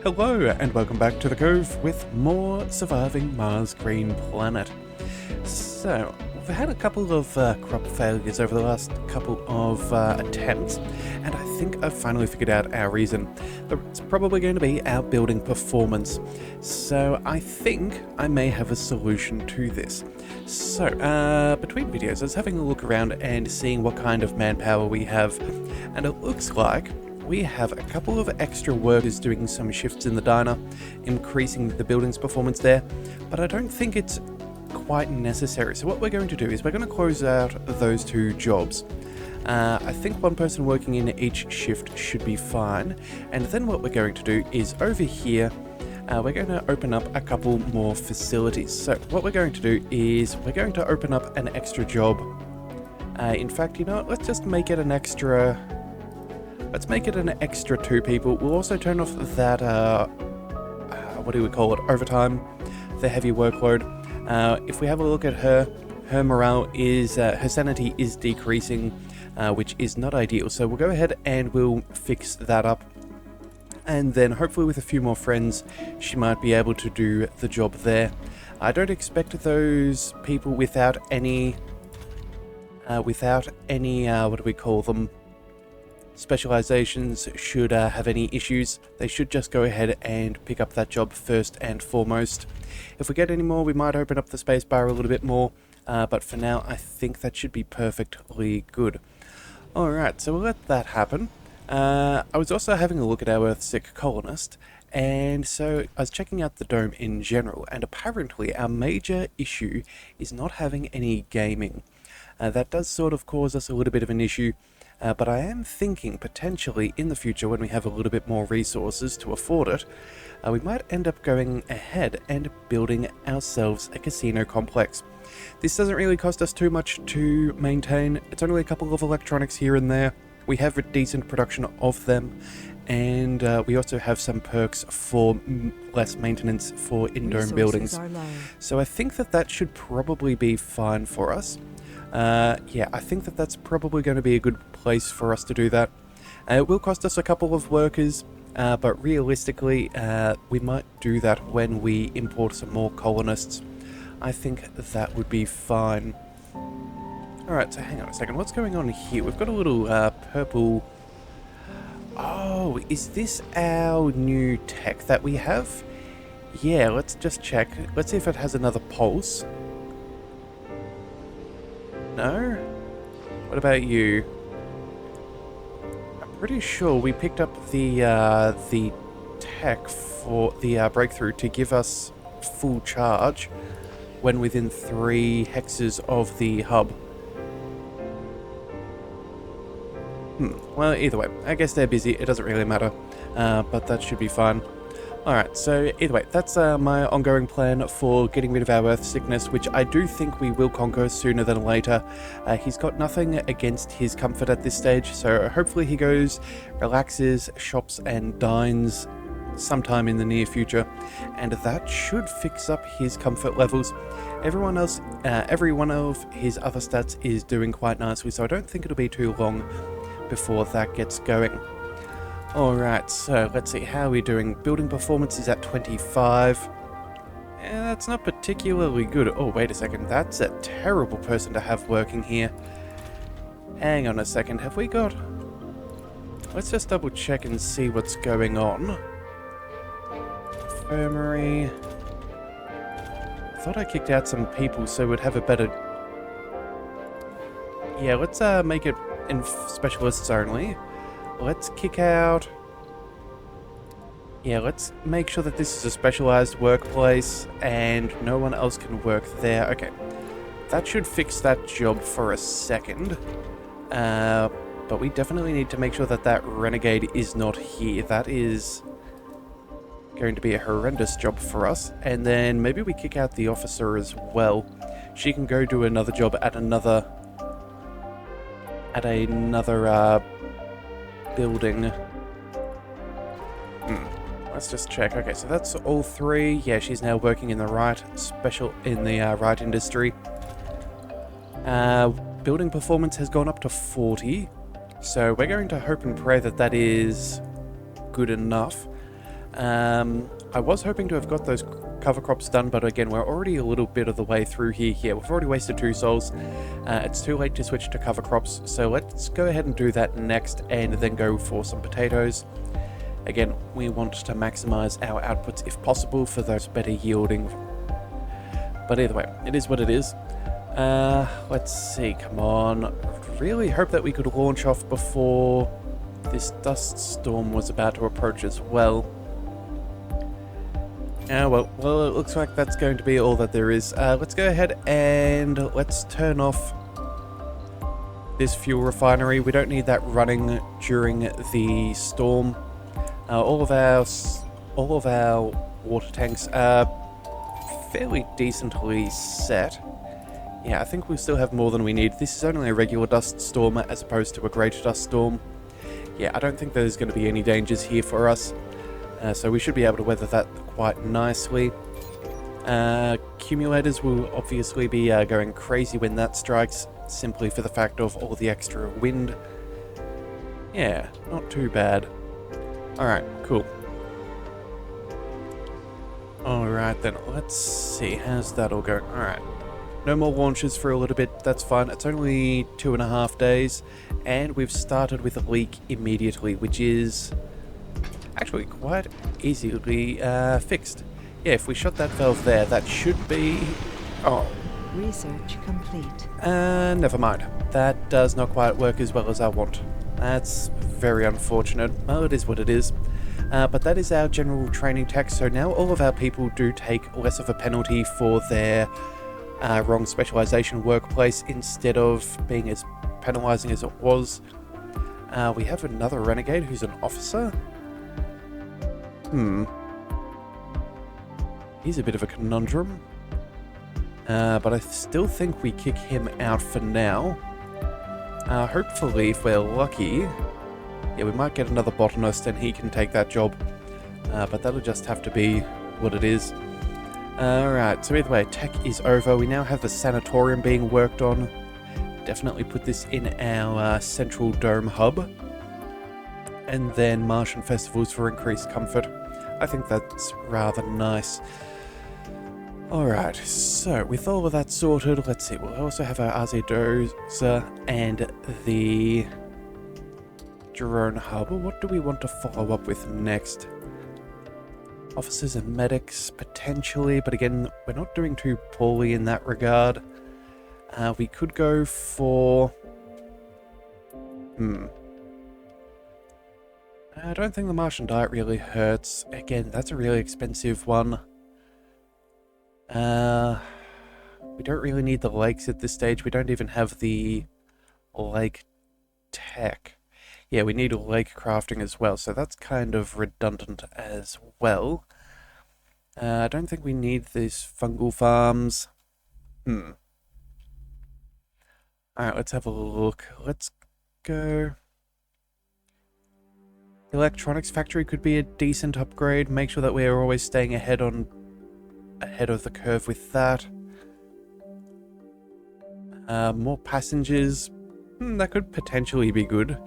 Hello and welcome back to the Cove with more Surviving Mars Green Planet. So, we've had a couple of crop failures over the last couple of attempts, and I think I've finally figured out our reason. It's probably going to be our building performance. So I think I may have a solution to this. So, between videos I was having a look around and seeing what kind of manpower we have, and it looks like we have a couple of extra workers doing some shifts in the diner, increasing the building's performance there, but I don't think it's quite necessary. So what we're going to do is we're going to close out those two jobs. I think one person working in each shift should be fine, and then what we're going to do is over here we're going to open up a couple more facilities. So what we're going to do is we're going to open up an extra job. In fact, you know what, let's just make it an extra... Let's make it an extra 2 people. We'll also turn off that, what do we call it, overtime, the heavy workload. If we have a look at her morale is, her sanity is decreasing, which is not ideal. So we'll go ahead and we'll fix that up. And then hopefully with a few more friends, she might be able to do the job there. I don't expect those people without any, what do we call them? Specializations should have any issues. They should just go ahead and pick up that job first and foremost. If we get any more, we might open up the spacebar a little bit more, but for now I think that should be perfectly good. Alright, so we'll let that happen. I was also having a look at our Earth-sick colonist, and so I was checking out the dome in general, and apparently our major issue is not having any gaming. That does sort of cause us a little bit of an issue. But I am thinking potentially in the future when we have a little bit more resources to afford it, we might end up going ahead and building ourselves a casino complex. This doesn't really cost us too much to maintain. It's only a couple of electronics here and there. We have a decent production of them, and we also have some perks for less maintenance for in-dome buildings. So I think that should probably be fine for us. Yeah, I think that's probably going to be a good place for us to do that. It will cost us a couple of workers, but realistically, we might do that when we import some more colonists. I think that would be fine. Alright, so hang on a second. What's going on here? We've got a little purple... Oh, is this our new tech that we have? Yeah, let's just check. Let's see if it has another pulse. No? What about you? I'm pretty sure we picked up the tech for the breakthrough to give us full charge when within 3 hexes of the hub. Well, either way, I guess they're busy. It doesn't really matter, but that should be fine. Alright, so either way, that's my ongoing plan for getting rid of our Earth sickness, which I do think we will conquer sooner than later. He's got nothing against his comfort at this stage, so hopefully he goes, relaxes, shops and dines sometime in the near future, and that should fix up his comfort levels. Everyone else, every one of his other stats is doing quite nicely, so I don't think it'll be too long before that gets going. Alright, so let's see, how are we doing? Building performance is at 25. That's not particularly good. Oh, wait a second, that's a terrible person to have working here. Hang on a second, have we got... Let's just double check and see what's going on. Infirmary... I thought I kicked out some people so we'd have a better... Yeah, let's make it in specialists only. Let's kick out... Yeah, let's make sure that this is a specialized workplace and no one else can work there. Okay, that should fix that job for a second. But we definitely need to make sure that renegade is not here. That is going to be a horrendous job for us. And then maybe we kick out the officer as well. She can go do another job at another building. Let's just check. Okay, so that's all 3. Yeah, she's now working in the right right industry. Building performance has gone up to 40, so we're going to hope and pray that is good enough. I was hoping to have got those cover crops done, but again, we're already a little bit of the way through here. Yeah, we've already wasted 2 souls. It's too late to switch to cover crops, so let's go ahead and do that next, and then go for some potatoes. Again, we want to maximize our outputs if possible for those better yielding. But either way, it is what it is. Let's see, come on. Really hope that we could launch off before this dust storm was about to approach as well. Well, it looks like that's going to be all that there is. Let's go ahead and let's turn off this fuel refinery. We don't need that running during the storm. All of our water tanks are fairly decently set. Yeah, I think we still have more than we need. This is only a regular dust storm as opposed to a great dust storm. Yeah, I don't think there's going to be any dangers here for us. So we should be able to weather that quite nicely. Accumulators will obviously be going crazy when that strikes, simply for the fact of all the extra wind. Yeah, not too bad. Alright, cool. Alright then, let's see, how's that all going? Alright, no more launches for a little bit, that's fine. It's only 2.5 days, and we've started with a leak immediately, which is actually quite easily fixed. Yeah, if we shut that valve there, that should be... Oh. Research complete. Never mind. That does not quite work as well as I want. That's very unfortunate. Well, it is what it is. But that is our general training tech, so now all of our people do take less of a penalty for their wrong specialization workplace instead of being as penalizing as it was. We have another renegade who's an officer. He's a bit of a conundrum. But I still think we kick him out for now. Hopefully, if we're lucky, yeah, we might get another botanist and he can take that job. But that'll just have to be what it is. Alright, so either way, tech is over. We now have the sanatorium being worked on. Definitely put this in our central dome hub. And then Martian festivals for increased comfort. I think that's rather nice. Alright, so with all of that sorted, let's see, we'll also have our RZ dozer and the drone hub. What do we want to follow up with next? Officers and medics, potentially, but again, we're not doing too poorly in that regard. We could go for... I don't think the Martian diet really hurts. Again, that's a really expensive one. We don't really need the lakes at this stage. We don't even have the lake tech. Yeah, we need a lake crafting as well, so that's kind of redundant as well. I don't think we need these fungal farms. Alright, let's have a look. Let's go... Electronics factory could be a decent upgrade. Make sure that we are always staying ahead of the curve with that. More passengers. That could potentially be good.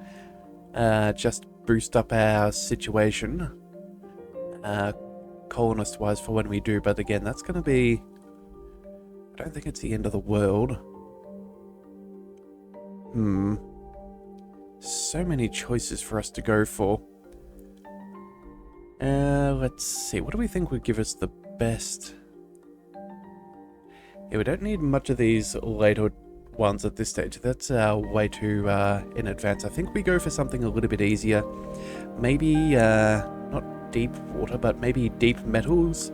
Just boost up our situation. Colonist-wise for when we do, but again, that's going to be... I don't think it's the end of the world. So many choices for us to go for. Let's see. What do we think would give us the best? Yeah, we don't need much of these later ones at this stage. That's way too in advance. I think we go for something a little bit easier. Maybe, not deep water, but maybe deep metals.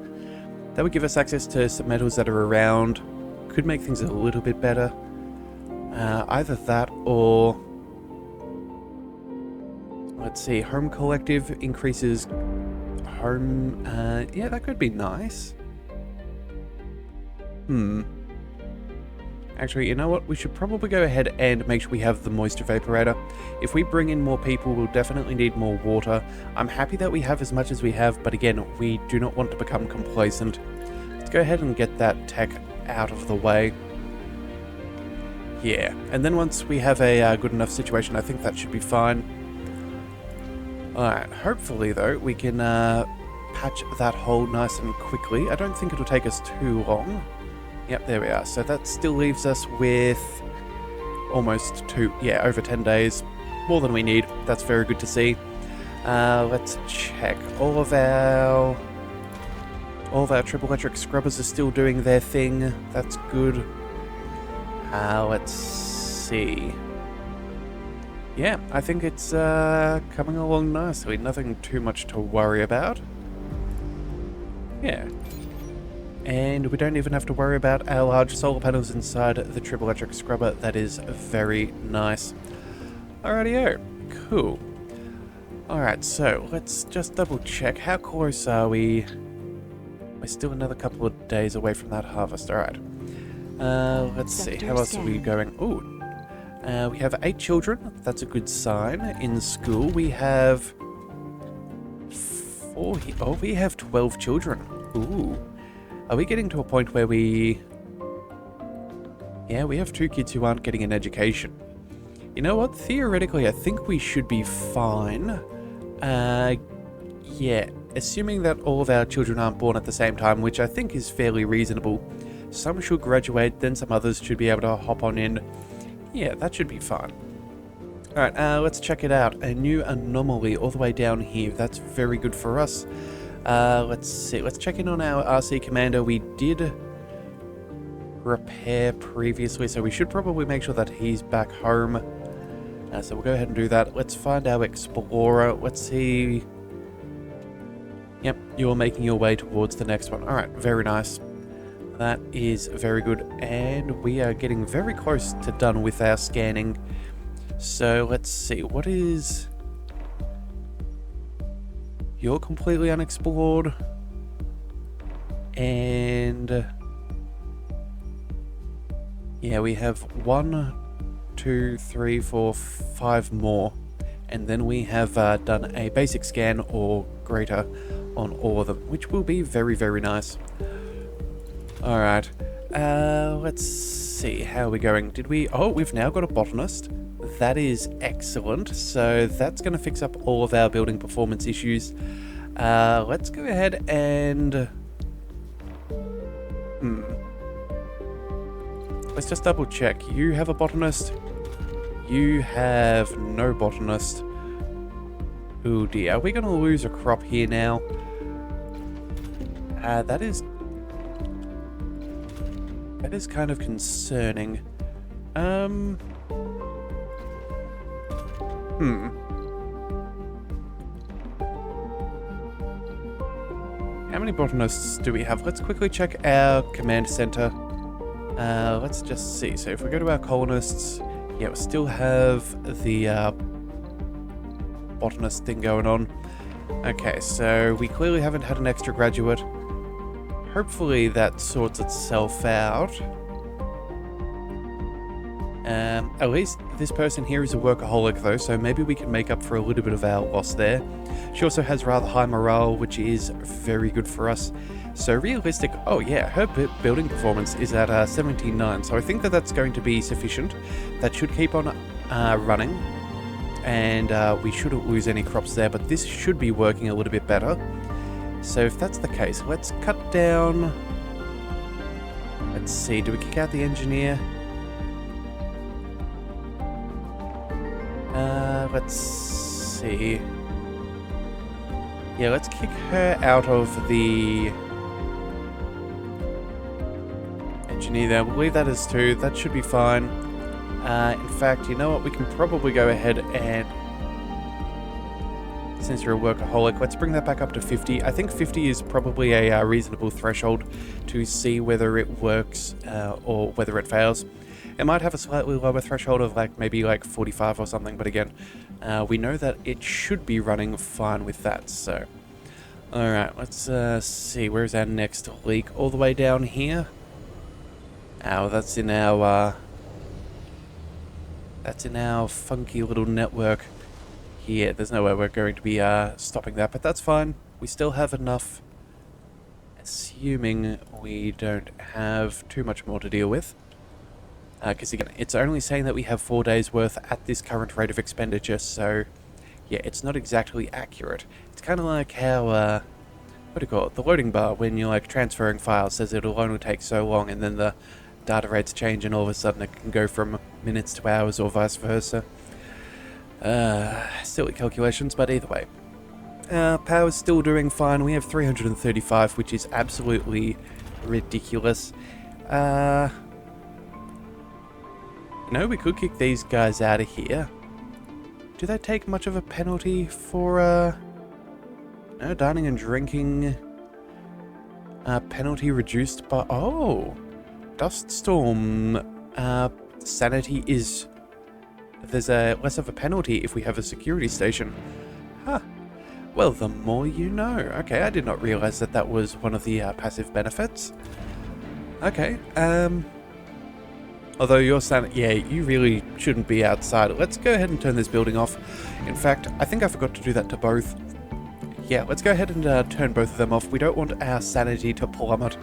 That would give us access to some metals that are around. Could make things a little bit better. Either that or... Let's see, home collective increases home... yeah, that could be nice. Actually, you know what? We should probably go ahead and make sure we have the moisture vaporator. If we bring in more people, we'll definitely need more water. I'm happy that we have as much as we have, but again, we do not want to become complacent. Let's go ahead and get that tech out of the way. Yeah, and then once we have a good enough situation, I think that should be fine. Alright, hopefully though, we can patch that hole nice and quickly. I don't think it'll take us too long. Yep, there we are. So that still leaves us with almost over 10 days. More than we need. That's very good to see. Let's check. All of our triple electric scrubbers are still doing their thing. That's good. Let's see. Yeah, I think it's coming along nicely. Nothing too much to worry about. Yeah. And we don't even have to worry about our large solar panels inside the triple electric scrubber. That is very nice. Alrighty-o. Cool. Alright, so let's just double check. How close are we? We're still another couple of days away from that harvest. Alright. Let's see. How else are we going? Ooh. We have 8 children. That's a good sign. In school, we have 4. Oh, we have 12 children. Ooh. Are we getting to a point where we... Yeah, we have 2 kids who aren't getting an education. You know what? Theoretically, I think we should be fine. Yeah. Assuming that all of our children aren't born at the same time, which I think is fairly reasonable. Some should graduate, then some others should be able to hop on in. Yeah, that should be fine. Alright, let's check it out. A new anomaly all the way down here. That's very good for us. Let's see. Let's check in on our RC commander. We did repair previously, so we should probably make sure that he's back home. So we'll go ahead and do that. Let's find our explorer. Let's see. Yep, you're making your way towards the next one. Alright, very nice. That is very good, and we are getting very close to done with our scanning. So let's see, what is... You're completely unexplored. And... Yeah, we have 1, 2, 3, 4, 5 more. And then we have done a basic scan or greater on all of them, which will be very, very nice. Alright, let's see, how are we going? Did we... Oh, we've now got a botanist. That is excellent. So that's going to fix up all of our building performance issues. Let's go ahead and... Let's just double check. You have a botanist. You have no botanist. Oh dear, are we going to lose a crop here now? That is kind of concerning. How many botanists do we have? Let's quickly check our command center. Let's just see. So if we go to our colonists, yeah, we still have the botanist thing going on. Okay, so we clearly haven't had an extra graduate. Hopefully that sorts itself out. At least this person here is a workaholic though, so maybe we can make up for a little bit of our loss there. She also has rather high morale, which is very good for us. So realistic, oh yeah, her building performance is at 79, so I think that that's going to be sufficient. That should keep on running, and we shouldn't lose any crops there, but this should be working a little bit better. So if that's the case, let's cut down... Let's see, do we kick out the engineer? Let's see. Yeah, let's kick her out of the engineer there. We'll leave that as 2. That should be fine. In fact, you know what? We can probably go ahead and... Since you're a workaholic, let's bring that back up to 50. I think 50 is probably a reasonable threshold to see whether it works or whether it fails. It might have a slightly lower threshold of maybe 45 or something, but again, we know that it should be running fine with that, so... Alright, let's see, where's our next leak? All the way down here? Oh, that's in our funky little network here. There's no way we're going to be stopping that, but that's fine. We still have enough, assuming we don't have too much more to deal with. Because again, it's only saying that we have 4 days worth at this current rate of expenditure, so yeah, it's not exactly accurate. It's kind of like how what do you call it? The loading bar when you're like transferring files says it'll only take so long, and then the data rates change, and all of a sudden it can go from minutes to hours or vice versa. Silly calculations, but either way. Power's still doing fine. We have 335, which is absolutely ridiculous. No, we could kick these guys out of here. Do they take much of a penalty for, no, dining and drinking, penalty reduced by, oh, Dust Storm, sanity is, there's a less of a penalty if we have a security station. Huh. Well, the more you know. Okay, I did not realize that that was one of the passive benefits. Okay, although your sanity, yeah, you really shouldn't be outside. Let's go ahead and turn this building off. In fact, I think I forgot to do that to both. Yeah, let's go ahead and turn both of them off. We don't want our sanity to plummet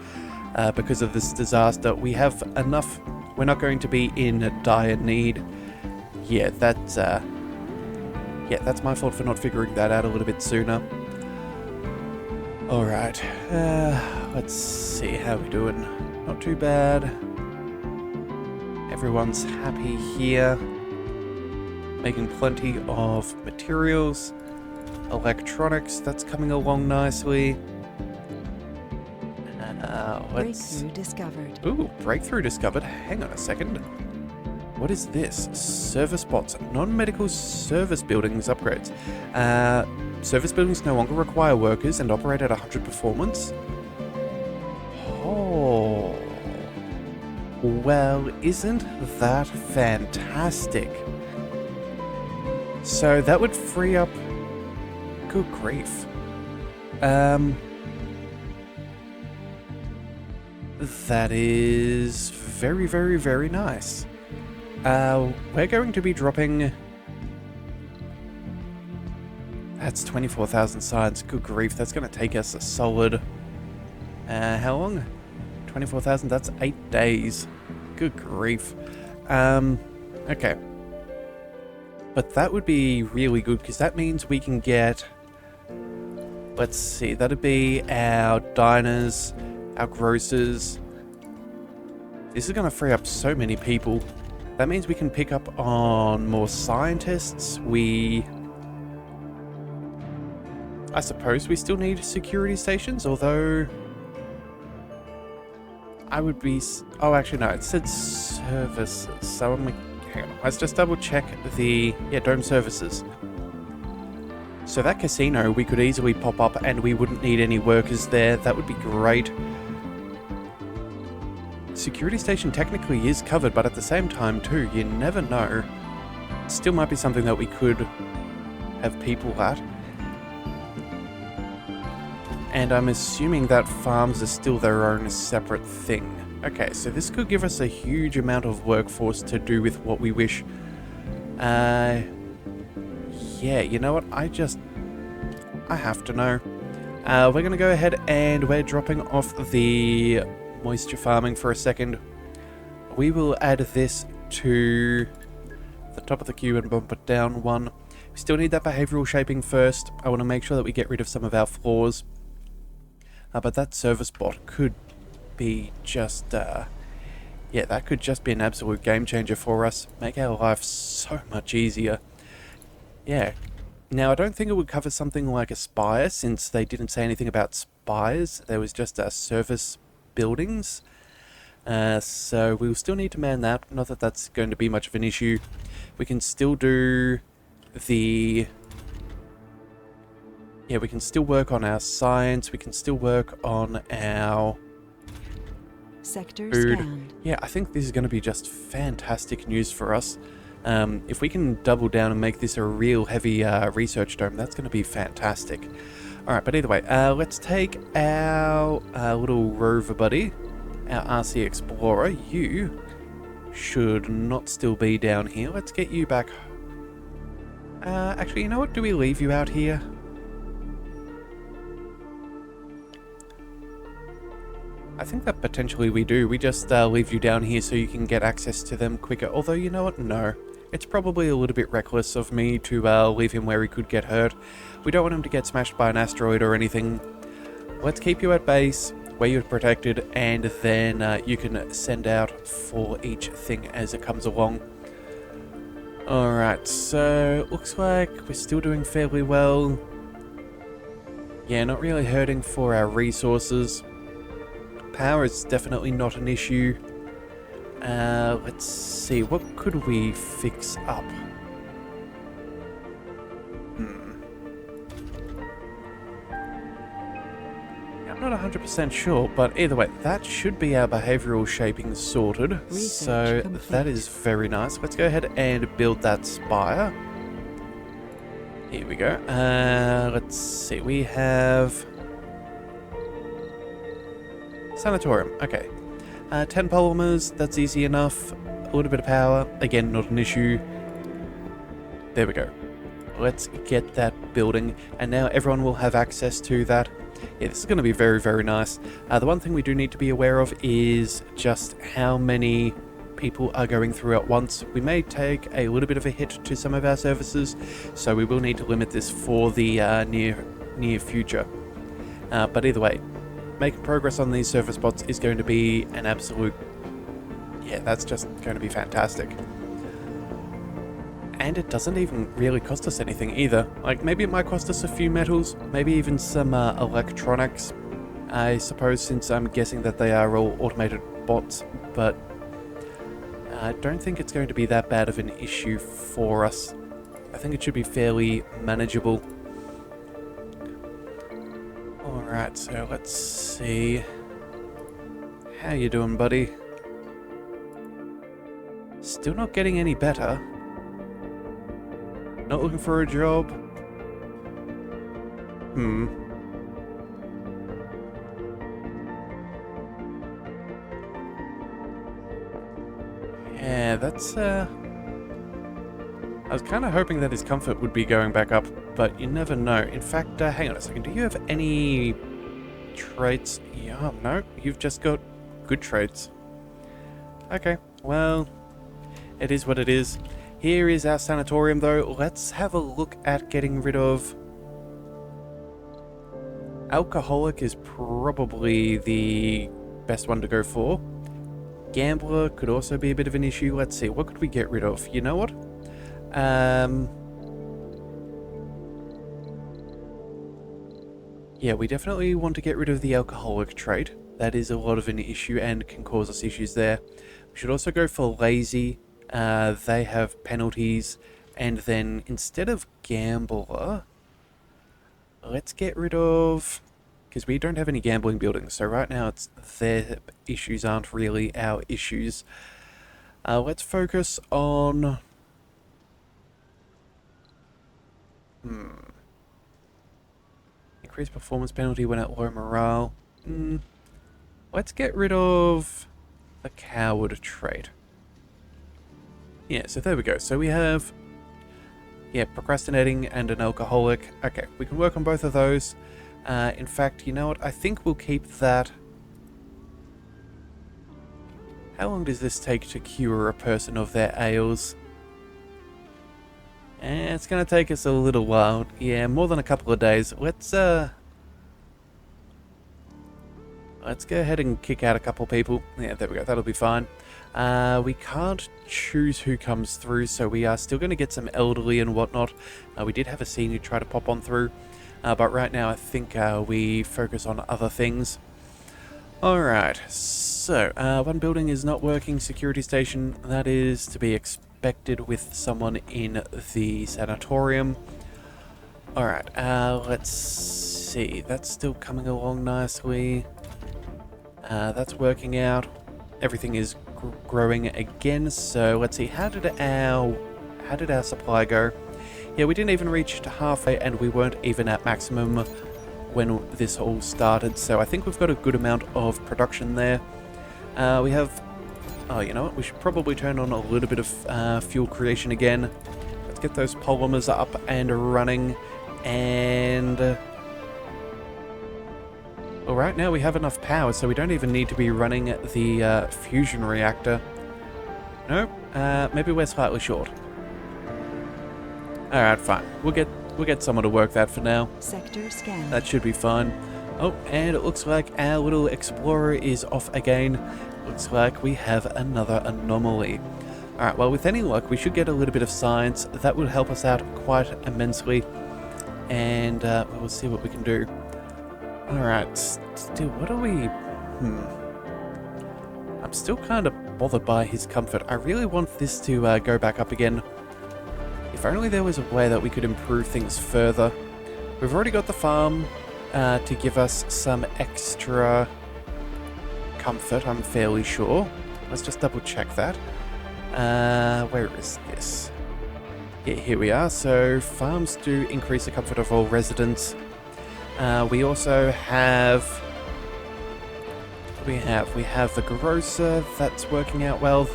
because of this disaster. We have enough. We're not going to be in dire need. Yeah, that's my fault for not figuring that out a little bit sooner. Alright, let's see how we're doing. Not too bad. Everyone's happy here. Making plenty of materials. Electronics, that's coming along nicely. Breakthrough discovered. Ooh, breakthrough discovered. Hang on a second. What is this? Service bots. Non-medical service buildings upgrades. Service buildings no longer require workers and operate at 100 performance. Oh. Well, isn't that fantastic? So that would free up... Good grief. That is very, very, very nice. We're going to be dropping... That's 24,000 signs. Good grief, that's going to take us a solid... how long? 24,000, that's 8 days. Good grief. Okay. But that would be really good, because that means we can get... Let's see, that'd be our diners, our grocers. This is going to free up so many people. That means we can pick up on more scientists. I suppose we still need security stations, although... I would be... Oh, actually, no, it said services. So I'm like... Hang on, let's just double check the... Yeah, dome services. So that casino, we could easily pop up and we wouldn't need any workers there. That would be great. Security station technically is covered, but at the same time too, you never know. Still might be something that we could have people at. And I'm assuming that farms are still their own separate thing. Okay, so this could give us a huge amount of workforce to do with what we wish. Yeah, you know what? I have to know. We're going to go ahead and we're dropping off the moisture farming for a second. We will add this to the top of the queue and bump it down one. We still need that behavioral shaping first. I want to make sure that we get rid of some of our flaws. But that service bot could be just... yeah, that could just be an absolute game changer for us. Make our life so much easier. Yeah. Now, I don't think it would cover something like a spire, since they didn't say anything about spires. There was just service buildings. So we'll still need to man that. Not that that's going to be much of an issue. We can still do the... Yeah, we can still work on our science. We can still work on our... Sector food. scanned. Yeah, I think this is going to be just fantastic news for us. If we can double down and make this a real heavy research dome, that's going to be fantastic. Alright, but either way, let's take our little rover buddy, our RC Explorer. You should not still be down here. Let's get you back. Actually, you know what? Do we leave you out here? I think that potentially we do. We just leave you down here so you can get access to them quicker. Although, you know what? No. It's probably a little bit reckless of me to leave him where he could get hurt. We don't want him to get smashed by an asteroid or anything. let's keep you at base where you're protected, and then you can send out for each thing as it comes along. Alright, so looks like we're still doing fairly well. Yeah, not really hurting for our resources. Power is definitely not an issue. Let's see, what could we fix up? I'm not 100% sure, but either way, that should be our behavioral shaping sorted. Research So complete. that is very nice. Let's go ahead and build that spire. Here we go. Let's see, we have sanatorium. Okay. 10 polymers, that's easy enough. A little bit of power, again, not an issue. There we go. Let's get that building, and now everyone will have access to that. Yeah, this is going to be very, very nice. The one thing we do need to be aware of is just how many people are going through at once. We may take a little bit of a hit to some of our services, so we will need to limit this for the near future. But either way, making progress on these server spots is going to be an absolute... yeah, that's just going to be fantastic. And it doesn't even really cost us anything either. Like, maybe it might cost us a few metals, maybe even some electronics, I suppose, since I'm guessing that they are all automated bots, but I don't think it's going to be that bad of an issue for us. I think it should be fairly manageable. Alright, so let's see. How you doing, buddy? Still not getting any better. Not looking for a job? Yeah, that's, I was kind of hoping that his comfort would be going back up, but you never know. In fact, hang on a second. Do you have any traits? Yeah, no, you've just got good traits. Okay, well, it is what it is. Here is our sanatorium, though. Let's have a look at getting rid of... alcoholic is probably the best one to go for. Gambler could also be a bit of an issue. Let's see, what could we get rid of? You know what? Yeah, we definitely want to get rid of the alcoholic trait. That is a lot of an issue and can cause us issues there. We should also go for lazy. They have penalties. And then instead of gambler, let's get rid of... because we don't have any gambling buildings. So right now it's their issues aren't really our issues. Let's focus on... Increase performance penalty when at low morale. Let's get rid of the coward trait. Yeah, so there we go. So we have, yeah, procrastinating and an alcoholic. Okay, we can work on both of those. In fact, you know what? I think we'll keep that. How long does this take to cure a person of their ails? It's going to take us a little while. Yeah, more than a couple of days. Let's go ahead and kick out a couple people. Yeah, there we go. That'll be fine. We can't choose who comes through, so we are still going to get some elderly and whatnot. We did have a senior try to pop on through, but right now I think we focus on other things. Alright, so one building is not working. Security station, that is to be expected with someone in the sanatorium. Alright, let's see. That's still coming along nicely. That's working out. Everything is growing again. So let's see. How did our supply go? Yeah, we didn't even reach to halfway, and we weren't even at maximum when this all started. So I think we've got a good amount of production there. We have... oh, you know what? We should probably turn on a little bit of fuel creation again. Let's get those polymers up and running. And... well, right now we have enough power, so we don't even need to be running the fusion reactor. Nope. Maybe we're slightly short. Alright, fine. We'll get someone to work that for now. Sector scan. That should be fine. Oh, and it looks like our little explorer is off again. Looks like we have another anomaly. Alright, well, with any luck, we should get a little bit of science. That would help us out quite immensely. And we'll see what we can do. Alright, still, what are we... I'm still kind of bothered by his comfort. I really want this to go back up again. If only there was a way that we could improve things further. We've already got the farm to give us some extra comfort, I'm fairly sure. Let's just double check that. Where is this? Yeah, here we are. So farms do increase the comfort of all residents. We also have... We have the grocer that's working out well.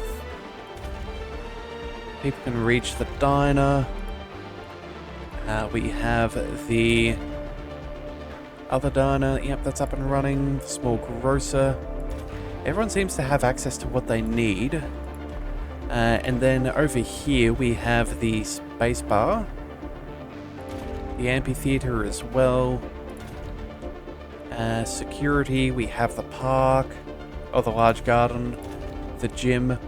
People can reach the diner. We have the other diner. Yep, that's up and running. Small grocer. Everyone seems to have access to what they need. And then over here we have the space bar. The amphitheater as well. Security, we have the park, or the large garden, the gym.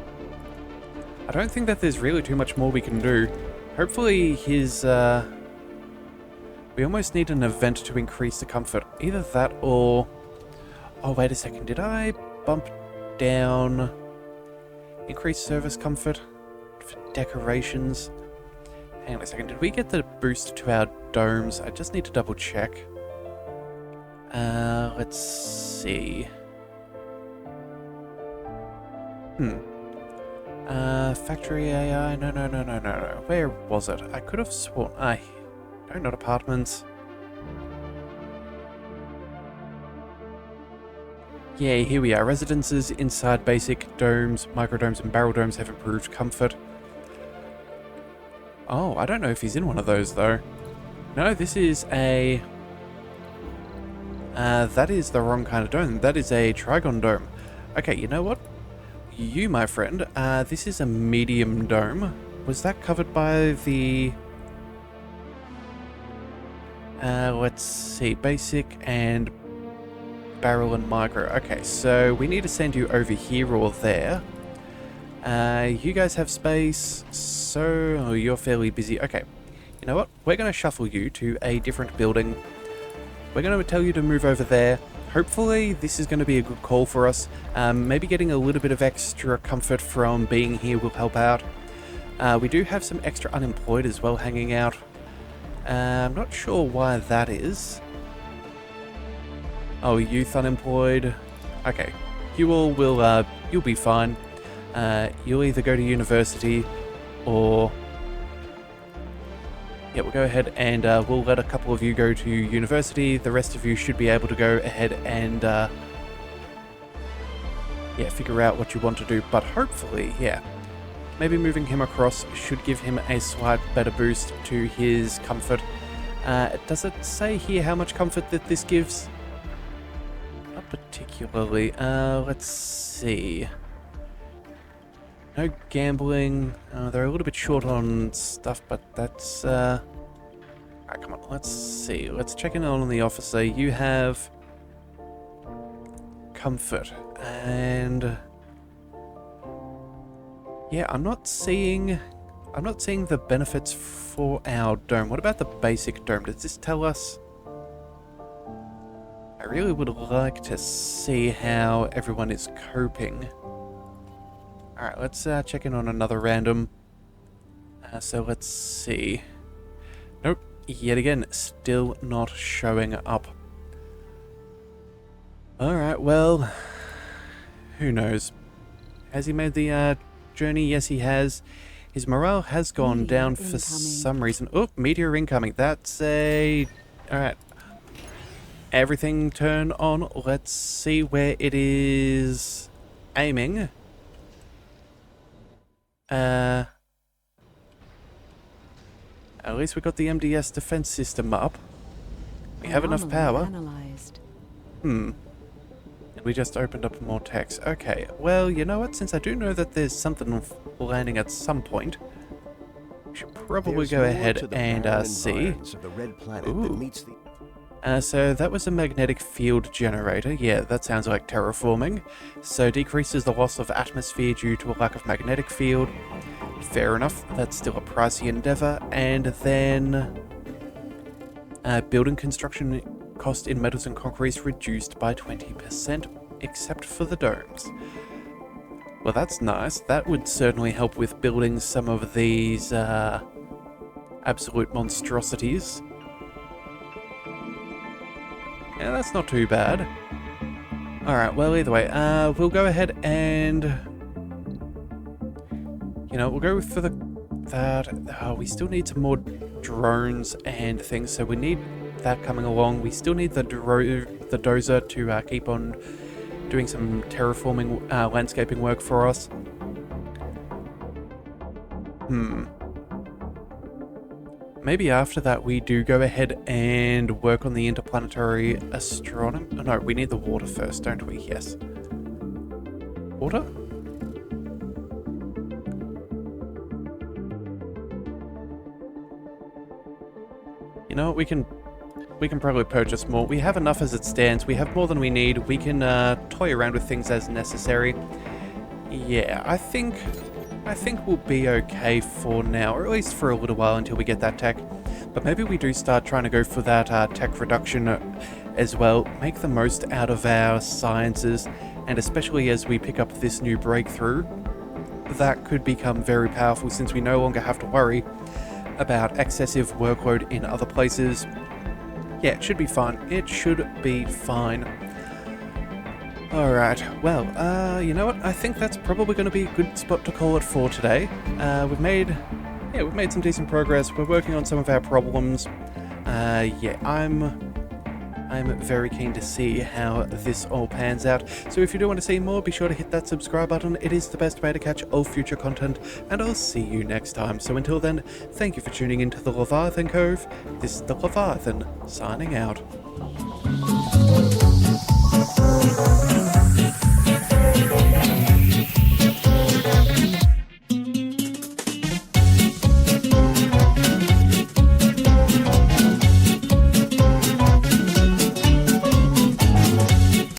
I don't think that there's really too much more we can do. Hopefully his, we almost need an event to increase the comfort. Either that or... Oh, wait a second, did I bump down... Increase service comfort for decorations? Hang on a second, did we get the boost to our domes? I just need to double check. Let's see. Factory AI, no. Where was it? I could have sworn, no, not apartments. Yeah, here we are. Residences inside basic domes, microdomes, and barrel domes have improved comfort. Oh, I don't know if he's in one of those, though. No, this is a... that is the wrong kind of dome. That is a trigon dome. Okay, you know what? You, my friend, this is a medium dome. Was that covered by the... let's see. Basic and... barrel and micro. Okay, so we need to send you over here or there. You guys have space, so oh, you're fairly busy. Okay, you know what? We're going to shuffle you to a different building. We're going to tell you to move over there. Hopefully this is going to be a good call for us. Maybe getting a little bit of extra comfort from being here will help out. We do have some extra unemployed as well hanging out. I'm not sure why that is. Oh, youth unemployed. Okay, you all will, you'll be fine. You'll either go to university or... Yeah, we'll go ahead and we'll let a couple of you go to university. The rest of you should be able to go ahead and, yeah, figure out what you want to do. But hopefully, yeah, maybe moving him across should give him a slight better boost to his comfort. Does it say here how much comfort that this gives? Not particularly. Let's see. No gambling. They're a little bit short on stuff, but that's... Alright, come on. Let's see. Let's check in on the officer. You have... comfort. And... yeah, I'm not seeing the benefits for our dome. What about the basic dome? Does this tell us... I really would like to see how everyone is coping. Alright, let's check in on another random. So let's see. Nope, yet again, still not showing up. Alright, well, who knows? Has he made the journey? Yes, he has. His morale has gone down for some reason. Oh, meteor incoming. That's a... Alright. Everything turn on. Let's see where it is aiming. At least we got the MDS defense system up. We have enough power. And we just opened up more text. Okay, well, you know what? Since I do know that there's something landing at some point, we should probably go ahead and see. Of the red planet Ooh. that meets the... So that was a magnetic field generator. Yeah, that sounds like terraforming. So decreases the loss of atmosphere due to a lack of magnetic field. Fair enough, that's still a pricey endeavor. And then building construction cost in metals and concrete is reduced by 20%, except for the domes. Well, that's nice. That would certainly help with building some of these absolute monstrosities. Yeah, that's not too bad. Alright, well, either way, we'll go ahead and... You know, we'll go for that. We still need some more drones and things, so we need that coming along. We still need the dozer to keep on doing some terraforming landscaping work for us. Maybe after that we do go ahead and work on the interplanetary astronomy. Oh, no, we need the water first, don't we? Yes. Water? You know what, we can probably purchase more. We have enough as it stands. We have more than we need. We can toy around with things as necessary. Yeah, I think we'll be okay for now, or at least for a little while until we get that tech. But maybe we do start trying to go for that tech reduction as well. Make the most out of our sciences, and especially as we pick up this new breakthrough, that could become very powerful since we no longer have to worry about excessive workload in other places. Yeah, it should be fine. It should be fine. Alright, well, you know what? I think that's probably going to be a good spot to call it for today. We've made some decent progress. We're working on some of our problems. Yeah, I'm very keen to see how this all pans out. So if you do want to see more, be sure to hit that subscribe button. It is the best way to catch all future content, and I'll see you next time. So until then, thank you for tuning into the Leviathan Cove. This is the Leviathan, signing out.